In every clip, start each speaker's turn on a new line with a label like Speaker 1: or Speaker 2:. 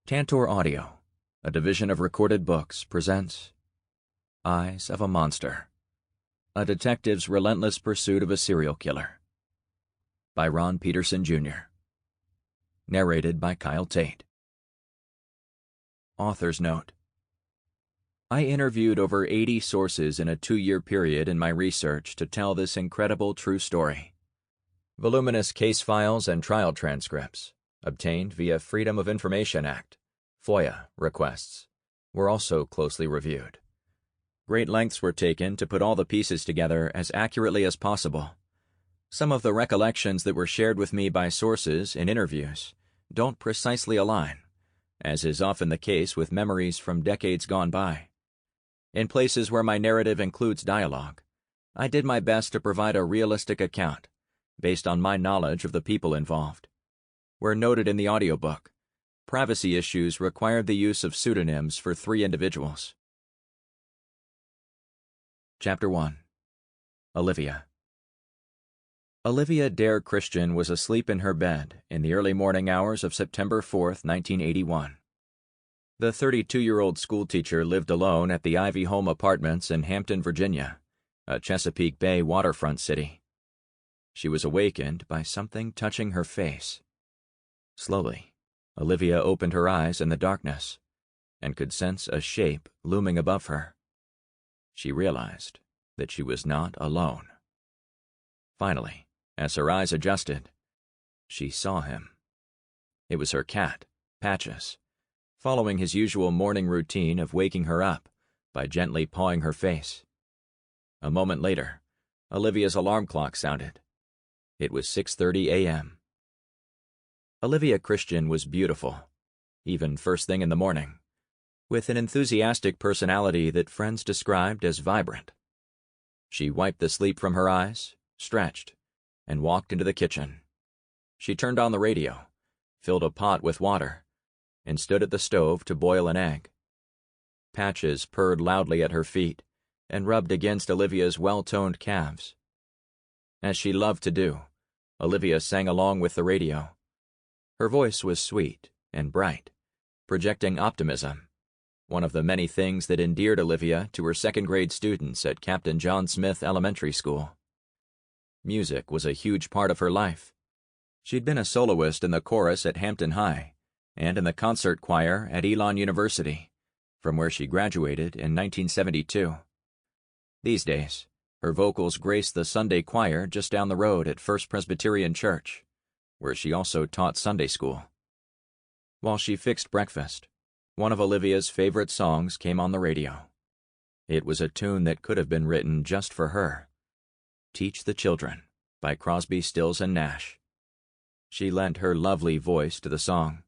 Speaker 1: Tantor Audio, a division of Recorded Books, presents Eyes of a Monster, a detective's relentless pursuit of a serial killer, by Ron Peterson, Jr. Narrated by Kyle Tait. Author's Note: I interviewed over 80 sources in a 2-year period in my research to tell this incredible true story. Voluminous case files and trial transcripts, obtained via Freedom of Information Act, FOIA requests, were also closely reviewed. Great lengths were taken to put all the pieces together as accurately as possible. Some of the recollections that were shared with me by sources in interviews don't precisely align, as is often the case with memories from decades gone by. In places where my narrative includes dialogue, I did my best to provide a realistic account based on my knowledge of the people involved. Where noted in the audiobook, privacy issues required the use of pseudonyms for 3 individuals. Chapter 1. Olivia. Olivia Dare Christian was asleep in her bed in the early morning hours of September 4, 1981. The 32-year-old schoolteacher lived alone at the Ivy Home Apartments in Hampton, Virginia, a Chesapeake Bay waterfront city. She was awakened by something touching her face. Slowly, Olivia opened her eyes in the darkness and could sense a shape looming above her. She realized that she was not alone. Finally, as her eyes adjusted, she saw him. It was her cat, Patches, following his usual morning routine of waking her up by gently pawing her face. A moment later, Olivia's alarm clock sounded. It was 6:30 a.m. Olivia Christian was beautiful, even first thing in the morning, with an enthusiastic personality that friends described as vibrant. She wiped the sleep from her eyes, stretched, and walked into the kitchen. She turned on the radio, filled a pot with water, and stood at the stove to boil an egg. Patches purred loudly at her feet and rubbed against Olivia's well-toned calves. As she loved to do, Olivia sang along with the radio. Her voice was sweet and bright, projecting optimism, one of the many things that endeared Olivia to her second-grade students at Captain John Smith Elementary School. Music was a huge part of her life. She'd been a soloist in the chorus at Hampton High and in the concert choir at Elon University, from where she graduated in 1972. These days, her vocals graced the Sunday choir just down the road at First Presbyterian Church, where she also taught Sunday school. While she fixed breakfast, one of Olivia's favorite songs came on the radio. It was a tune that could have been written just for her. Teach the Children by Crosby, Stills and Nash. She lent her lovely voice to the song.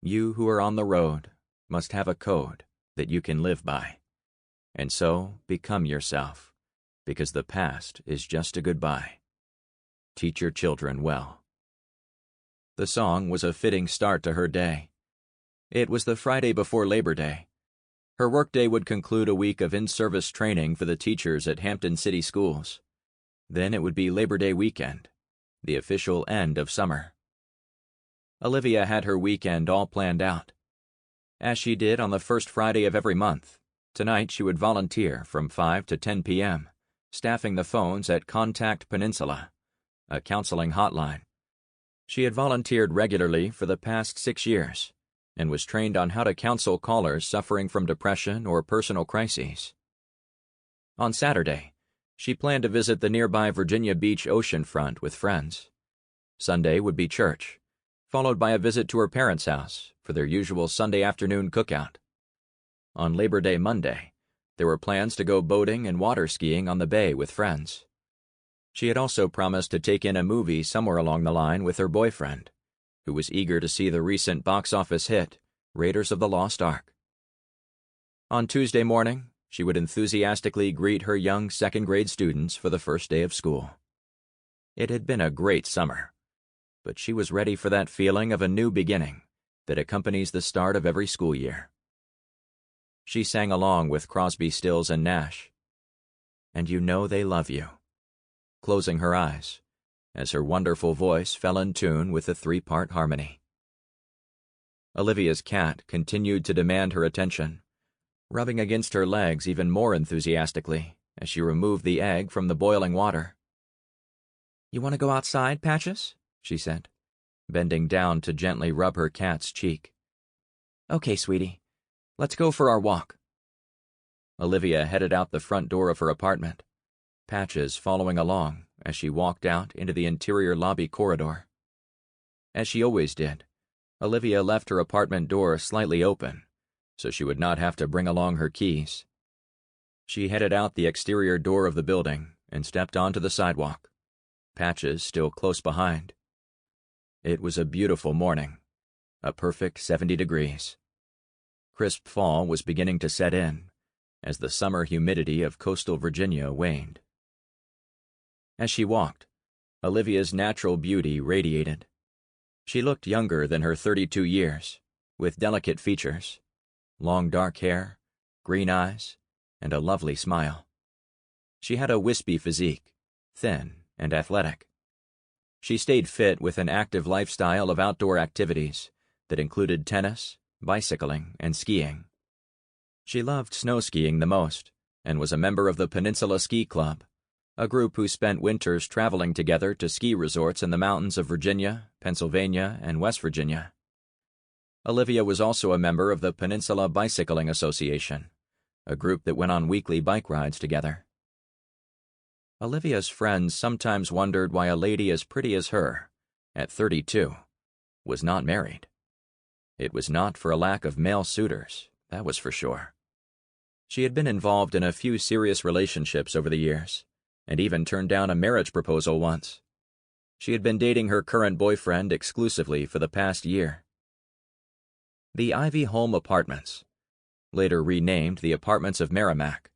Speaker 1: You who are on the road must have a code that you can live by, and so become yourself, because the past is just a goodbye. Teach your children well. The song was a fitting start to her day. It was the Friday before Labor Day. Her workday would conclude a week of in-service training for the teachers at Hampton City Schools. Then it would be Labor Day weekend, the official end of summer. Olivia had her weekend all planned out. As she did on the first Friday of every month, tonight she would volunteer from 5 to 10 p.m., staffing the phones at Contact Peninsula, a counseling hotline. She had volunteered regularly for the past 6 years and was trained on how to counsel callers suffering from depression or personal crises. On Saturday, she planned to visit the nearby Virginia Beach oceanfront with friends. Sunday would be church, followed by a visit to her parents' house for their usual Sunday afternoon cookout. On Labor Day Monday, there were plans to go boating and water skiing on the bay with friends. She had also promised to take in a movie somewhere along the line with her boyfriend, who was eager to see the recent box office hit, Raiders of the Lost Ark. On Tuesday morning, she would enthusiastically greet her young second-grade students for the first day of school. It had been a great summer, but she was ready for that feeling of a new beginning that accompanies the start of every school year. She sang along with Crosby, Stills and Nash, "And You Know They Love You," closing her eyes as her wonderful voice fell in tune with the 3-part harmony. Olivia's cat continued to demand her attention, rubbing against her legs even more enthusiastically as she removed the egg from the boiling water. "You want to go outside, Patches?" she said, bending down to gently rub her cat's cheek. "Okay, sweetie. Let's go for our walk." Olivia headed out the front door of her apartment, Patches following along as she walked out into the interior lobby corridor. As she always did, Olivia left her apartment door slightly open, so she would not have to bring along her keys. She headed out the exterior door of the building and stepped onto the sidewalk, Patches still close behind. It was a beautiful morning, a perfect 70 degrees. Crisp fall was beginning to set in as the summer humidity of coastal Virginia waned. As she walked, Olivia's natural beauty radiated. She looked younger than her 32 years, with delicate features, long dark hair, green eyes, and a lovely smile. She had a wispy physique, thin and athletic. She stayed fit with an active lifestyle of outdoor activities that included tennis, bicycling, and skiing. She loved snow skiing the most and was a member of the Peninsula Ski Club, a group who spent winters traveling together to ski resorts in the mountains of Virginia, Pennsylvania, and West Virginia. Olivia was also a member of the Peninsula Bicycling Association, a group that went on weekly bike rides together. Olivia's friends sometimes wondered why a lady as pretty as her, at 32, was not married. It was not for a lack of male suitors, that was for sure. She had been involved in a few serious relationships over the years, and even turned down a marriage proposal once. She had been dating her current boyfriend exclusively for the past year. The Ivy Home Apartments, later renamed the Apartments of Merrimack,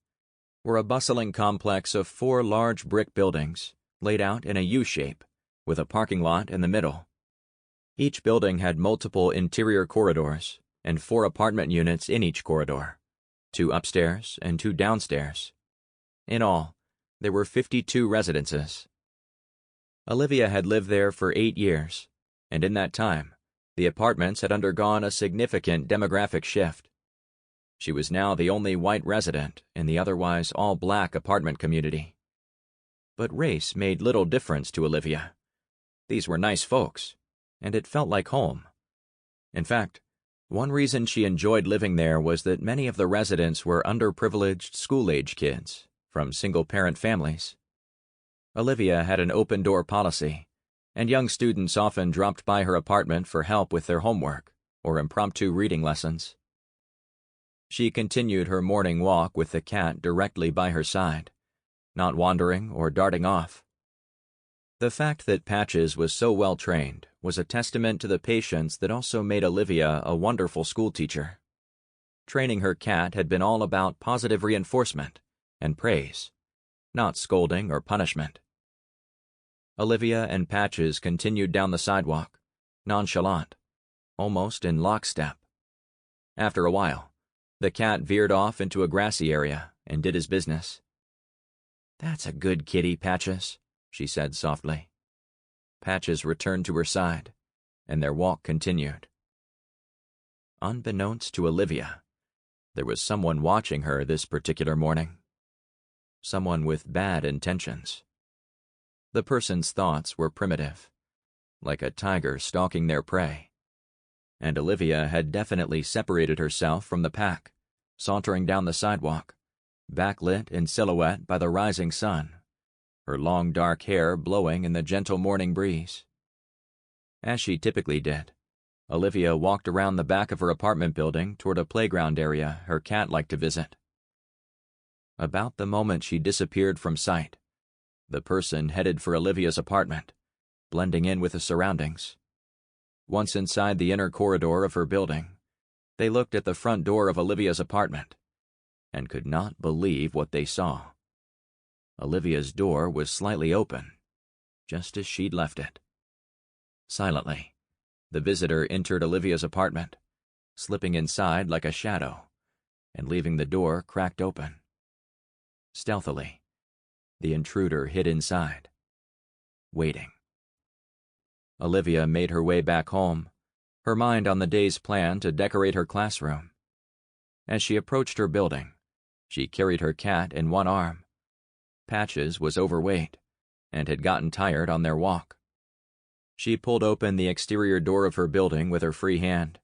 Speaker 1: were a bustling complex of 4 large brick buildings laid out in a U-shape with a parking lot in the middle. Each building had multiple interior corridors and 4 apartment units in each corridor, 2 upstairs and 2 downstairs. In all, there were 52 residences. Olivia had lived there for 8 years, and in that time, the apartments had undergone a significant demographic shift. She was now the only white resident in the otherwise all-black apartment community. But race made little difference to Olivia. These were nice folks, and it felt like home. In fact, one reason she enjoyed living there was that many of the residents were underprivileged school-age kids from single-parent families. Olivia had an open-door policy, and young students often dropped by her apartment for help with their homework or impromptu reading lessons. She continued her morning walk with the cat directly by her side, not wandering or darting off. The fact that Patches was so well trained was a testament to the patience that also made Olivia a wonderful schoolteacher. Training her cat had been all about positive reinforcement and praise, not scolding or punishment. Olivia and Patches continued down the sidewalk, nonchalant, almost in lockstep. After a while, the cat veered off into a grassy area and did his business. "That's a good kitty, Patches," she said softly. Patches returned to her side, and their walk continued. Unbeknownst to Olivia, there was someone watching her this particular morning. Someone with bad intentions. The person's thoughts were primitive, like a tiger stalking their prey, and Olivia had definitely separated herself from the pack, sauntering down the sidewalk, backlit in silhouette by the rising sun, her long dark hair blowing in the gentle morning breeze. As she typically did, Olivia walked around the back of her apartment building toward a playground area her cat liked to visit. About the moment she disappeared from sight, the person headed for Olivia's apartment, blending in with the surroundings. Once inside the inner corridor of her building, they looked at the front door of Olivia's apartment and could not believe what they saw. Olivia's door was slightly open, just as she'd left it. Silently, the visitor entered Olivia's apartment, slipping inside like a shadow and leaving the door cracked open. Stealthily, the intruder hid inside, waiting. Olivia made her way back home, her mind on the day's plan to decorate her classroom. As she approached her building, she carried her cat in one arm. Patches was overweight and had gotten tired on their walk. She pulled open the exterior door of her building with her free hand,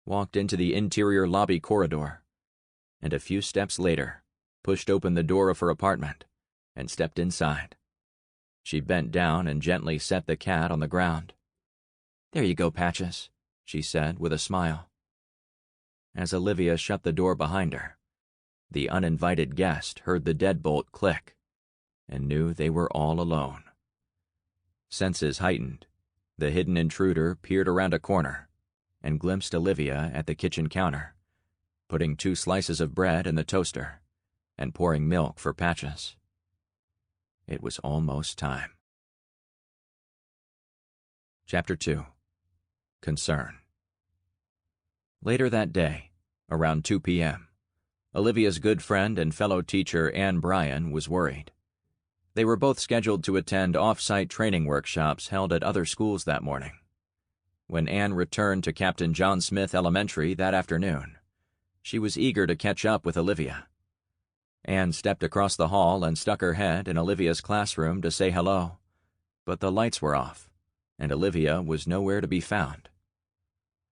Speaker 1: walked into the interior lobby corridor, and a few steps later pushed open the door of her apartment and stepped inside. She bent down and gently set the cat on the ground. "There you go, Patches," she said with a smile. As Olivia shut the door behind her, the uninvited guest heard the deadbolt click and knew they were all alone. Senses heightened, the hidden intruder peered around a corner and glimpsed Olivia at the kitchen counter, putting 2 slices of bread in the toaster and pouring milk for Patches. It was almost time. Chapter 2. Concern. Later that day, around 2 p.m., Olivia's good friend and fellow teacher Ann Bryan was worried. They were both scheduled to attend off-site training workshops held at other schools that morning. When Ann returned to Captain John Smith Elementary that afternoon, she was eager to catch up with Olivia. Ann stepped across the hall and stuck her head in Olivia's classroom to say hello, but the lights were off, and Olivia was nowhere to be found.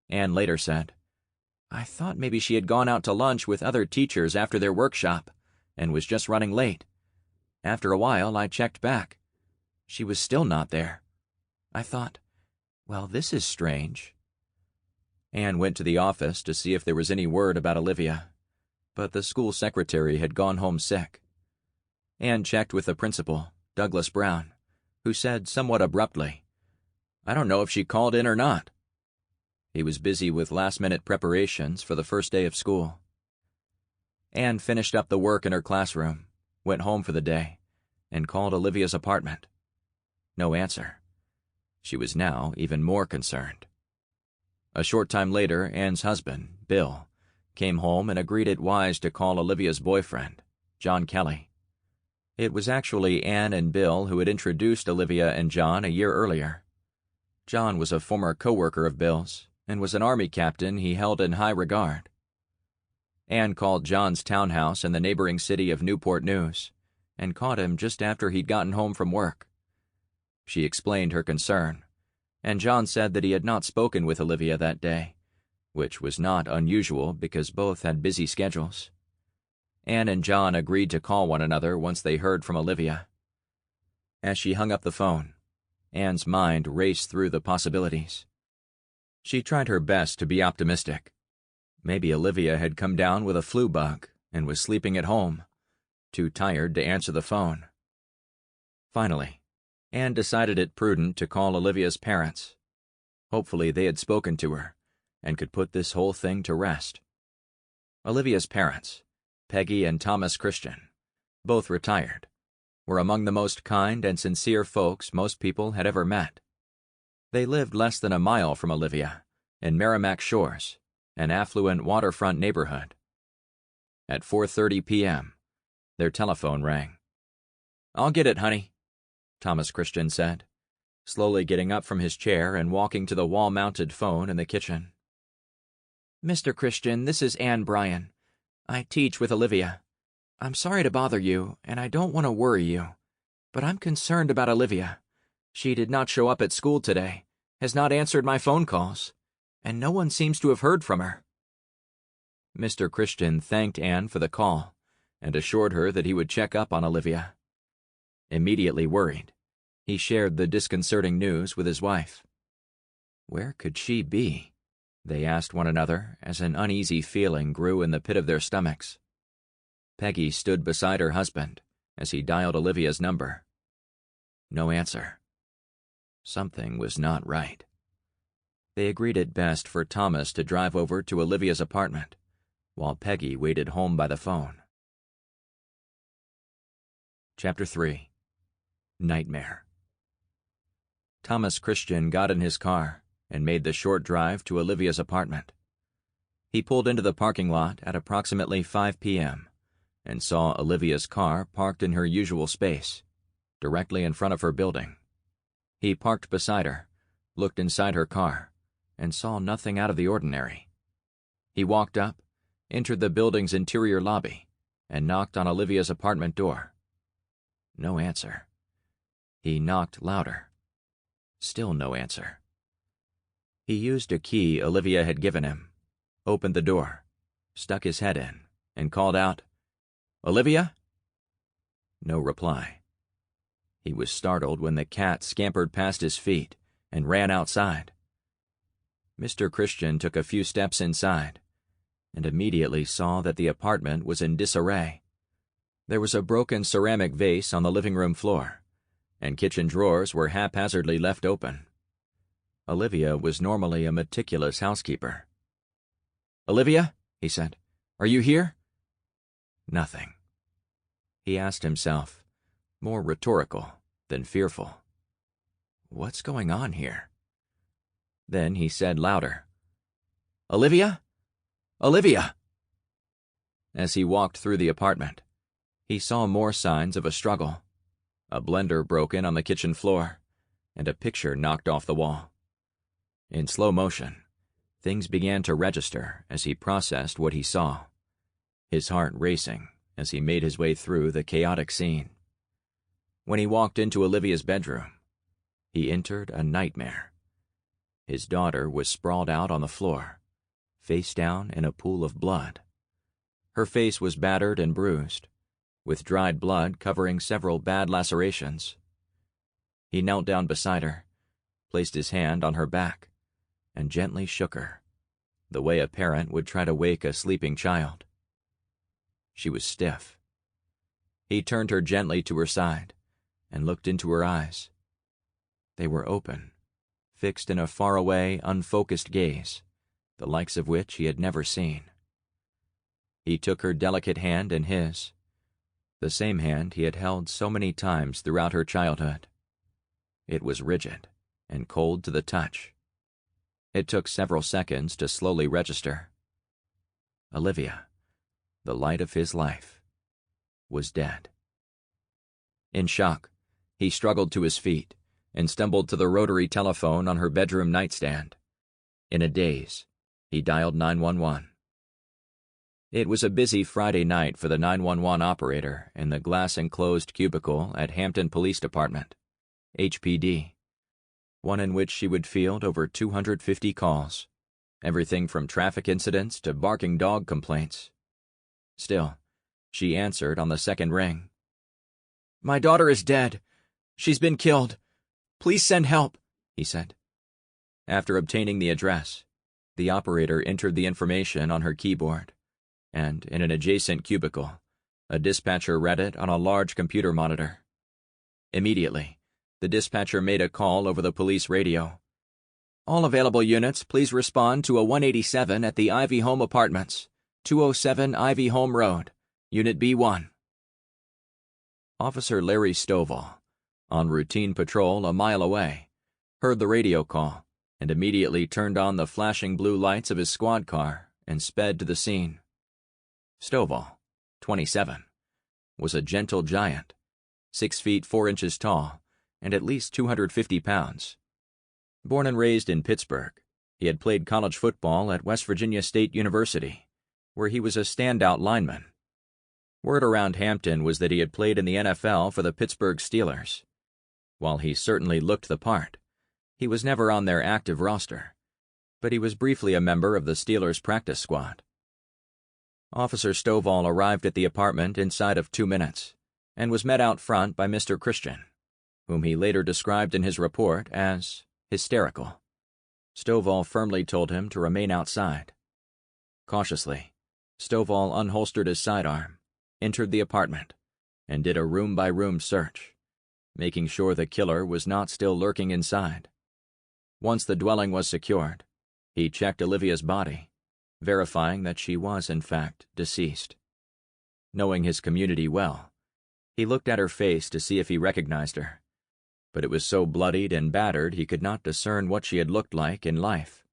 Speaker 1: Ann later said, "I thought maybe she had gone out to lunch with other teachers after their workshop and was just running late. After a while, I checked back. She was still not there. I thought, well, this is strange." Ann went to the office to see if there was any word about Olivia, but the school secretary had gone home sick. Ann checked with the principal, Douglas Brown, who said somewhat abruptly, "I don't know if she called in or not." He was busy with last-minute preparations for the first day of school. Ann finished up the work in her classroom, went home for the day, and called Olivia's apartment. No answer. She was now even more concerned. A short time later, Ann's husband, Bill, came home and agreed it wise to call Olivia's boyfriend, John Kelly. It was actually Ann and Bill who had introduced Olivia and John a year earlier. John was a former co-worker of Bill's and was an Army captain he held in high regard. Ann called John's townhouse in the neighboring city of Newport News and caught him just after he'd gotten home from work. She explained her concern, and John said that he had not spoken with Olivia that day, which was not unusual because both had busy schedules. Ann and John agreed to call one another once they heard from Olivia. As she hung up the phone, Ann's mind raced through the possibilities. She tried her best to be optimistic. Maybe Olivia had come down with a flu bug and was sleeping at home, too tired to answer the phone. Finally, Ann decided it prudent to call Olivia's parents. Hopefully they had spoken to her and could put this whole thing to rest. Olivia's parents, Peggy and Thomas Christian, both retired, were among the most kind and sincere folks most people had ever met. They lived less than a mile from Olivia, in Merrimack Shores, an affluent waterfront neighborhood. At 4:30 p.m., their telephone rang. "I'll get it, honey," Thomas Christian said, slowly getting up from his chair and walking to the wall-mounted phone in the kitchen. "Mr. Christian, this is Ann Bryan. I teach with Olivia. I'm sorry to bother you, and I don't want to worry you, but I'm concerned about Olivia. She did not show up at school today, has not answered my phone calls, and no one seems to have heard from her." Mr. Christian thanked Ann for the call and assured her that he would check up on Olivia. Immediately worried, he shared the disconcerting news with his wife. Where could she be? They asked one another as an uneasy feeling grew in the pit of their stomachs. Peggy stood beside her husband as he dialed Olivia's number. No answer. Something was not right. They agreed it best for Thomas to drive over to Olivia's apartment, while Peggy waited home by the phone. Chapter 3. Nightmare. Thomas Christian got in his car and made the short drive to Olivia's apartment. He pulled into the parking lot at approximately 5 p.m. and saw Olivia's car parked in her usual space, directly in front of her building. He parked beside her, looked inside her car, and saw nothing out of the ordinary. He walked up, entered the building's interior lobby, and knocked on Olivia's apartment door. No answer. He knocked louder. Still no answer. He used a key Olivia had given him, opened the door, stuck his head in, and called out, "Olivia?" No reply. He was startled when the cat scampered past his feet and ran outside. Mr. Christian took a few steps inside and immediately saw that the apartment was in disarray. There was a broken ceramic vase on the living room floor, and kitchen drawers were haphazardly left open. Olivia was normally a meticulous housekeeper. "Olivia," he said, "are you here?" Nothing. He asked himself, more rhetorical than fearful, "What's going on here?" Then he said louder, "Olivia? Olivia!" As he walked through the apartment, he saw more signs of a struggle. A blender broken on the kitchen floor, and a picture knocked off the wall. In slow motion, things began to register as he processed what he saw, his heart racing as he made his way through the chaotic scene. When he walked into Olivia's bedroom, he entered a nightmare. His daughter was sprawled out on the floor, face down in a pool of blood. Her face was battered and bruised, with dried blood covering several bad lacerations. He knelt down beside her, placed his hand on her back, and gently shook her, the way a parent would try to wake a sleeping child. She was stiff. He turned her gently to her side and looked into her eyes. They were open, fixed in a faraway, unfocused gaze, the likes of which he had never seen. He took her delicate hand in his, the same hand he had held so many times throughout her childhood. It was rigid and cold to the touch. It took several seconds to slowly register. Olivia, the light of his life, was dead. In shock, he struggled to his feet and stumbled to the rotary telephone on her bedroom nightstand. In a daze, he dialed 911. It was a busy Friday night for the 911 operator in the glass-enclosed cubicle at Hampton Police Department, HPD, one in which she would field over 250 calls, everything from traffic incidents to barking dog complaints. Still, she answered on the second ring. "My daughter is dead. She's been killed. Please send help," he said. After obtaining the address, the operator entered the information on her keyboard, and in an adjacent cubicle, a dispatcher read it on a large computer monitor. Immediately, the dispatcher made a call over the police radio. "All available units, please respond to a 187 at the Ivy Home Apartments, 207 Ivy Home Road, Unit B1. Officer Larry Stovall, on routine patrol a mile away, heard the radio call and immediately turned on the flashing blue lights of his squad car and sped to the scene. Stovall, 27, was a gentle giant, 6 feet 4 inches tall, and at least 250 pounds. Born and raised in Pittsburgh, he had played college football at West Virginia State University, where he was a standout lineman. Word around Hampton was that he had played in the NFL for the Pittsburgh Steelers. While he certainly looked the part, he was never on their active roster, but he was briefly a member of the Steelers' practice squad. Officer Stovall arrived at the apartment inside of 2 minutes and was met out front by Mr. Christian, whom he later described in his report as hysterical. Stovall firmly told him to remain outside. Cautiously, Stovall unholstered his sidearm, entered the apartment, and did a room-by-room search, making sure the killer was not still lurking inside. Once the dwelling was secured, he checked Olivia's body, verifying that she was, in fact, deceased. Knowing his community well, he looked at her face to see if he recognized her, but it was so bloodied and battered he could not discern what she had looked like in life.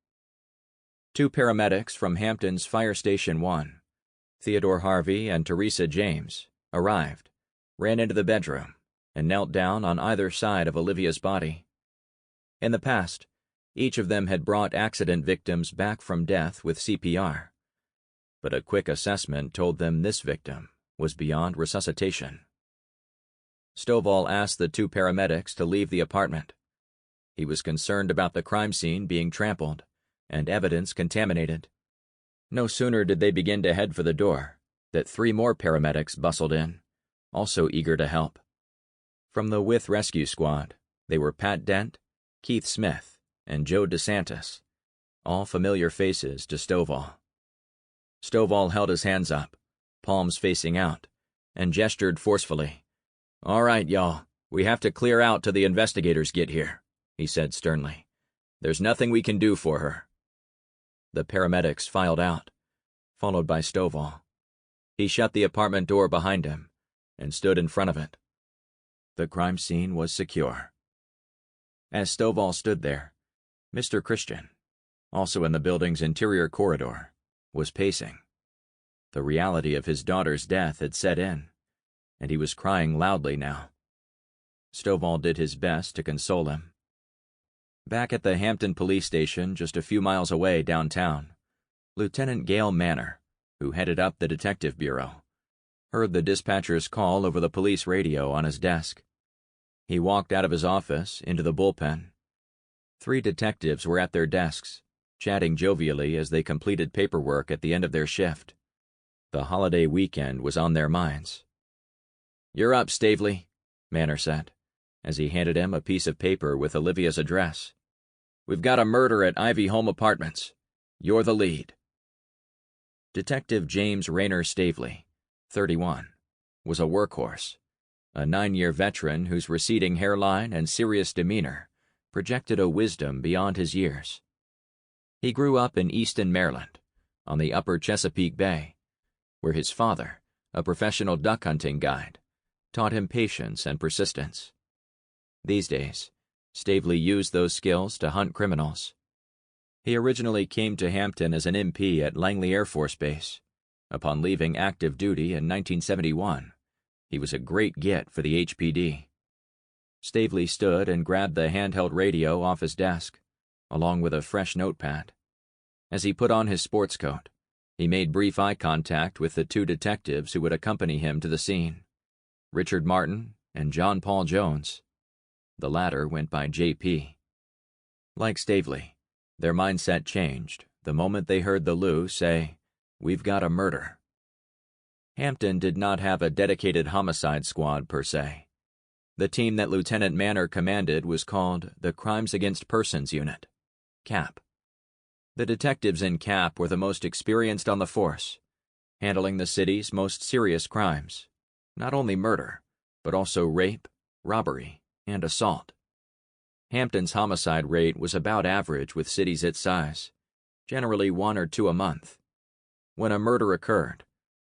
Speaker 1: 2 paramedics from Hampton's Fire Station 1, Theodore Harvey and Teresa James, arrived, ran into the bedroom, and knelt down on either side of Olivia's body. In the past, Each of them had brought accident victims back from death with CPR, but a quick assessment told them this victim was beyond resuscitation. Stovall asked the two paramedics to leave the apartment. He was concerned about the crime scene being trampled and evidence contaminated. No sooner did they begin to head for the door that 3 more paramedics bustled in, also eager to help. From the With Rescue Squad, they were Pat Dent, Keith Smith, and Joe DeSantis, all familiar faces to Stovall. Stovall held his hands up, palms facing out, and gestured forcefully. "All right, y'all, we have to clear out till the investigators get here," he said sternly. "There's nothing we can do for her." The paramedics filed out, followed by Stovall. He shut the apartment door behind him and stood in front of it. The crime scene was secure. As Stovall stood there, Mr. Christian, also in the building's interior corridor, was pacing. The reality of his daughter's death had set in, and he was crying loudly now. Stovall did his best to console him. Back at the Hampton police station just a few miles away downtown, Lieutenant Gail Manor, who headed up the detective bureau, heard the dispatcher's call over the police radio on his desk. He walked out of his office into the bullpen. 3 detectives were at their desks, chatting jovially as they completed paperwork at the end of their shift. The holiday weekend was on their minds. "You're up, Stavely," Manor said, as he handed him a piece of paper with Olivia's address. "We've got a murder at Ivy Home Apartments. You're the lead." Detective James Rayner Stavely, 31, was a workhorse, a 9-year veteran whose receding hairline and serious demeanor projected a wisdom beyond his years. He grew up in Easton, Maryland, on the upper Chesapeake Bay, where his father, a professional duck hunting guide, taught him patience and persistence. These days, Stavely used those skills to hunt criminals. He originally came to Hampton as an MP at Langley Air Force Base. Upon leaving active duty in 1971, he was a great get for the HPD. Stavely stood and grabbed the handheld radio off his desk, along with a fresh notepad. As he put on his sports coat, he made brief eye contact with the 2 detectives who would accompany him to the scene, Richard Martin and John Paul Jones. The latter went by J.P. Like Stavely, their mindset changed the moment they heard the Lou say, "We've got a murder." Hampton did not have a dedicated homicide squad per se. The team that Lieutenant Manor commanded was called the Crimes Against Persons Unit, CAP. The detectives in CAP were the most experienced on the force, handling the city's most serious crimes, not only murder, but also rape, robbery, and assault. Hampton's homicide rate was about average with cities its size, generally 1 or 2 a month. When a murder occurred,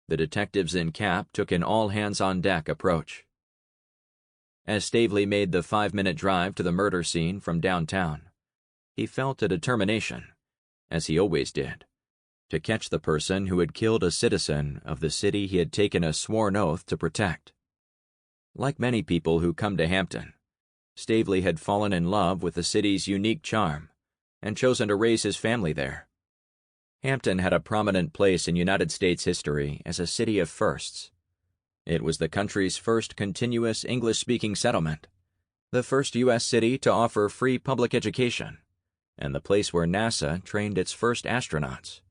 Speaker 1: the detectives in CAP took an all-hands-on-deck approach. As Stavely made the 5-minute drive to the murder scene from downtown, he felt a determination, as he always did, to catch the person who had killed a citizen of the city he had taken a sworn oath to protect. Like many people who come to Hampton, Stavely had fallen in love with the city's unique charm and chosen to raise his family there. Hampton had a prominent place in United States history as a city of firsts. It was the country's first continuous English-speaking settlement, the first U.S. city to offer free public education, and the place where NASA trained its first astronauts.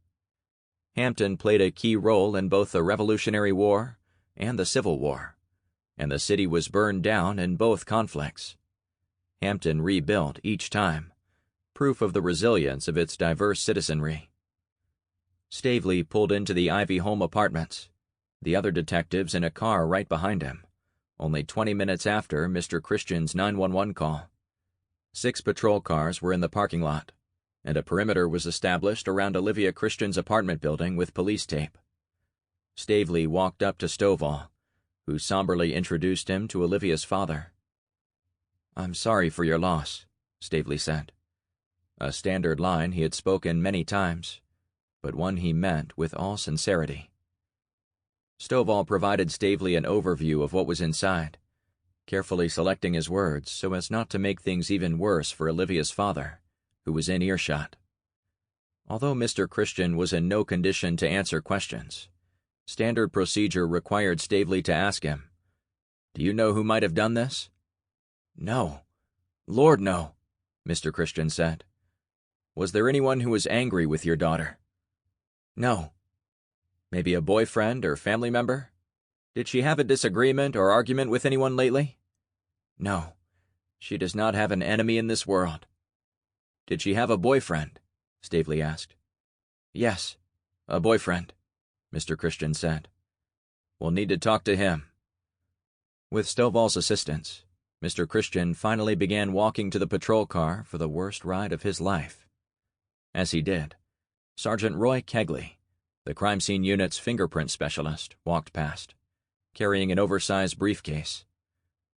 Speaker 1: Hampton played a key role in both the Revolutionary War and the Civil War, and the city was burned down in both conflicts. Hampton rebuilt each time, proof of the resilience of its diverse citizenry. Stavely pulled into the Ivy Home Apartments, the other detectives in a car right behind him, only 20 minutes after Mr. Christian's 911 call. 6 patrol cars were in the parking lot, and a perimeter was established around Olivia Christian's apartment building with police tape. Stavely walked up to Stovall, who somberly introduced him to Olivia's father. "I'm sorry for your loss," Stavely said. A standard line he had spoken many times, but one he meant with all sincerity. Stovall provided Stavely an overview of what was inside, carefully selecting his words so as not to make things even worse for Olivia's father, who was in earshot. Although Mr. Christian was in no condition to answer questions, standard procedure required Stavely to ask him, "Do you know who might have done this?" "No. Lord, no," Mr. Christian said. "Was there anyone who was angry with your daughter?" "No." "Maybe a boyfriend or family member? Did she have a disagreement or argument with anyone lately?" "No. She does not have an enemy in this world." "Did she have a boyfriend?" Stavely asked. "Yes, a boyfriend," Mr. Christian said. "We'll need to talk to him." With Stovall's assistance, Mr. Christian finally began walking to the patrol car for the worst ride of his life. As he did, Sergeant Roy Kegley, the crime scene unit's fingerprint specialist, walked past, carrying an oversized briefcase.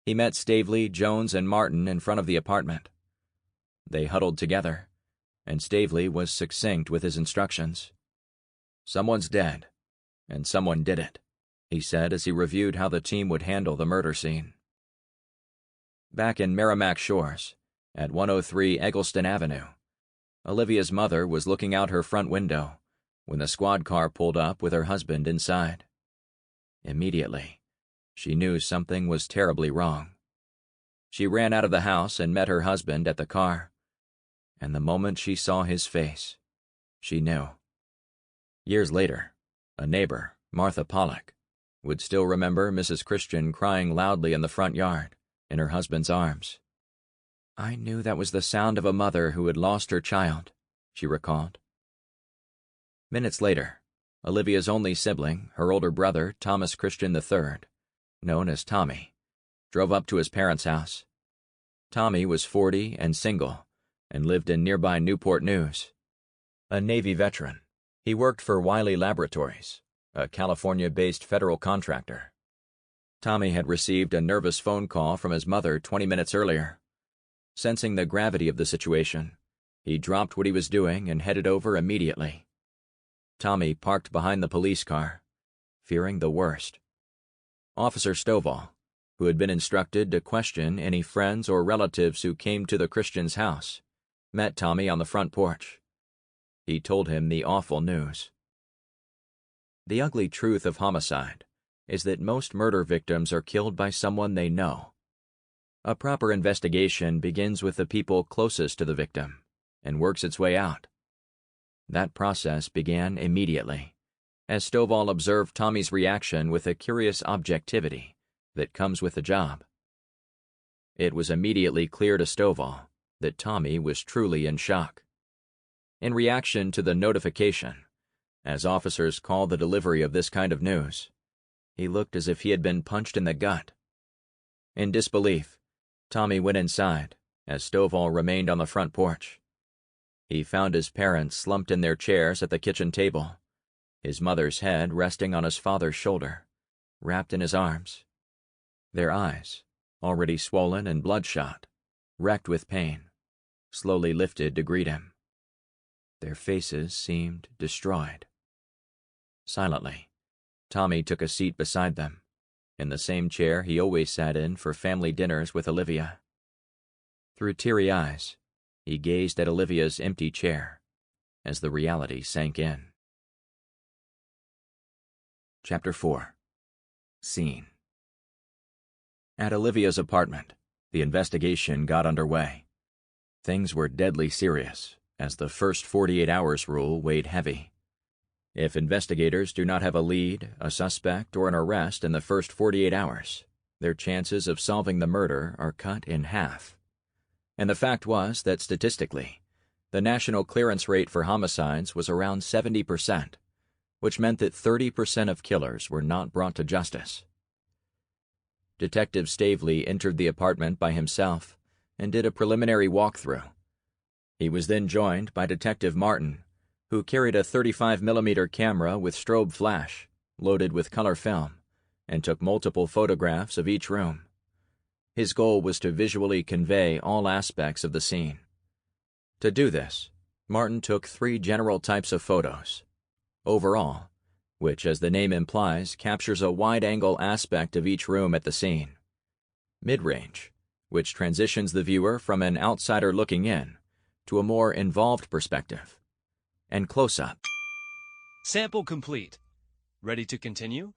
Speaker 1: He met Stavely, Jones, and Martin in front of the apartment. They huddled together, and Stavely was succinct with his instructions. "Someone's dead, and someone did it," he said as he reviewed how the team would handle the murder scene. Back in Merrimack Shores, at 103 Eggleston Avenue, Olivia's mother was looking out her front window when the squad car pulled up with her husband inside. Immediately, she knew something was terribly wrong. She ran out of the house and met her husband at the car, and the moment she saw his face, she knew. Years later, a neighbor, Martha Pollock, would still remember Mrs. Christian crying loudly in the front yard, in her husband's arms. "I knew that was the sound of a mother who had lost her child," she recalled. Minutes later, Olivia's only sibling, her older brother, Thomas Christian III, known as Tommy, drove up to his parents' house. Tommy was 40 and single, and lived in nearby Newport News. A Navy veteran, he worked for Wiley Laboratories, a California-based federal contractor. Tommy had received a nervous phone call from his mother 20 minutes earlier. Sensing the gravity of the situation, he dropped what he was doing and headed over immediately. Tommy parked behind the police car, fearing the worst. Officer Stovall, who had been instructed to question any friends or relatives who came to the Christian's house, met Tommy on the front porch. He told him the awful news. The ugly truth of homicide is that most murder victims are killed by someone they know. A proper investigation begins with the people closest to the victim and works its way out. That process began immediately, as Stovall observed Tommy's reaction with a curious objectivity that comes with the job. It was immediately clear to Stovall that Tommy was truly in shock. In reaction to the notification, as officers call the delivery of this kind of news, he looked as if he had been punched in the gut. In disbelief, Tommy went inside, as Stovall remained on the front porch. He found his parents slumped in their chairs at the kitchen table, his mother's head resting on his father's shoulder, wrapped in his arms. Their eyes, already swollen and bloodshot, wrecked with pain, slowly lifted to greet him. Their faces seemed destroyed. Silently, Tommy took a seat beside them, in the same chair he always sat in for family dinners with Olivia. Through teary eyes, he gazed at Olivia's empty chair as the reality sank in. Chapter 4. Scene. At Olivia's apartment, the investigation got underway. Things were deadly serious, as the first 48 hours rule weighed heavy. If investigators do not have a lead, a suspect, or an arrest in the first 48 hours, their chances of solving the murder are cut in half. And the fact was that statistically, the national clearance rate for homicides was around 70%, which meant that 30% of killers were not brought to justice. Detective Stavely entered the apartment by himself and did a preliminary walkthrough. He was then joined by Detective Martin, who carried a 35mm camera with strobe flash, loaded with color film, and took multiple photographs of each room. His goal was to visually convey all aspects of the scene. To do this, Martin took 3 general types of photos: overall, which, as the name implies, captures a wide-angle aspect of each room at the scene; mid-range, which transitions the viewer from an outsider looking in to a more involved perspective. And close-up.
Speaker 2: Sample complete. Ready to continue?